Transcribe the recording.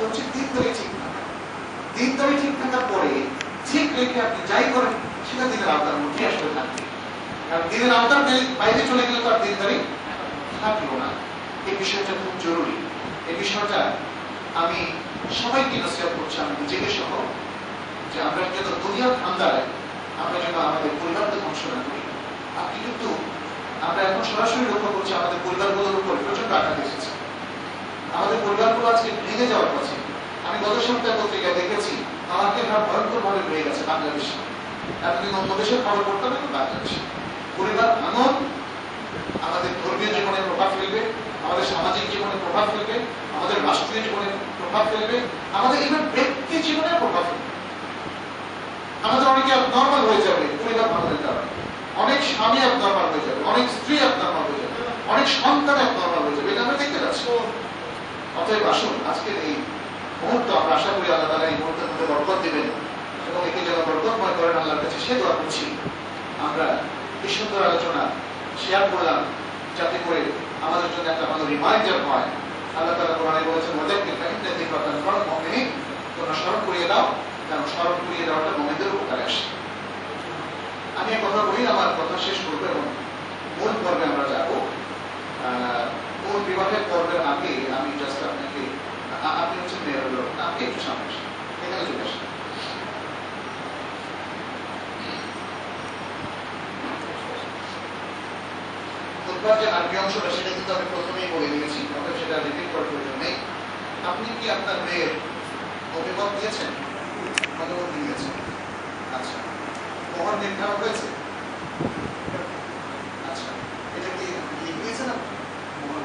হচ্ছে দিন ধরে ঠিক থাকা। দিন ধরে ঠিক থাকার পরে ঠিক রেখে আপনি যাই করেন সেটা দিনের আওতার মধ্যে আসলে থাকবে। কারণ দিনের আওতার বাইরে চলে গেলে তো আর দিন ধরে থাকলো না। এই বিষয়টা খুব জরুরি। এই বিষয়টা আমি সবাইকে নসিহত করছি, আমি নিজেকে সহ, যে আমরা যেন দুনিয়ার ধান্দায় আমরা যেন আমাদের পরিবারকে ধ্বংস না করি। আপনি কিন্তু আমরা এখন সরাসরি লক্ষ্য করছি আমাদের পরিবারগুলোর উপর প্রচন্ড আঘাত এসেছে। আমাদের পরিবারগুলো আজকে ভেঙে যাওয়ার পথে। আমি গত সপ্তাহে পত্রিকায় দেখেছি আমাকে ভয়ঙ্কর ভাবে হয়ে গেছে বাংলাদেশে। এতদিন অন্য দেশের খবর করতে হবে বাংলাদেশে পরিবার ভাঙন আমাদের ধর্মীয় জীবনে প্রভাব ফেলবে, আমাদের সামাজিক জীবনে প্রভাব ফেলবে, আমাদের রাষ্ট্রীয় জীবনে প্রভাব ফেলবে, আমাদের ইভেন ব্যক্তি জীবনে প্রভাব ফেলবে। আমাদের অনেকে নর্মাল হয়ে যাবে পরিবার ভাঙনের কারণে। অনেক স্বামী নর্মাল হয়ে যাবে, অনেক স্ত্রী নর্মাল হয়ে যাবে, অনেক সন্তান নর্মাল হয়ে যাবে। এটা আমরা দেখতে পাচ্ছি। অতএব আসুন আজকের এই মুহূর্ত আমরা আশা করি আল্লাহ তাআলা এই মুহূর্তের মধ্যে বরকত দিবেন এবং একে যেন বরকতময় করেন আল্লাহর কাছে সে দোয়া করছি। আমরা এই সুন্দর আলোচনা শেয়ার করলাম যাতে করে আমাদের জন্য একটা ভালো রিমাইন্ডার হয়। আল্লাহ তাআলা কোরআনে বলেছেন ওয়াযাক্কির ফাইন্না যিকরা তানফাউল মুমিনিন, তোমরা স্মরণ করিয়ে দাও কারণ স্মরণ করিয়ে দেওয়াটা মুমিনদের উপকারে আসে। আমি এক কথা বলি, আমার কথা শেষ করবো এবং মূল পর্বে আমরা যাবো। মূল বিবাহের পর্বের আগে আমি জাস্ট আপনাকে, আপনি হচ্ছেন মেয়ের লোক, আপনি একটু সামনে আসেন, এখানে চলে আসেন। খুতবার যে আরবি অংশটা সেটা কিন্তু আমি প্রথমেই বলে দিয়েছি, অতএব সেটা রিপিট করার প্রয়োজন নেই। আপনি কি আপনার মেয়ের অভিমত দিয়েছেন? মতামত দিয়েছেন? আচ্ছা, মোহর নির্ধারণ হয়েছে? আচ্ছা, এটা কি লিখিয়েছেন আপনি? মোহর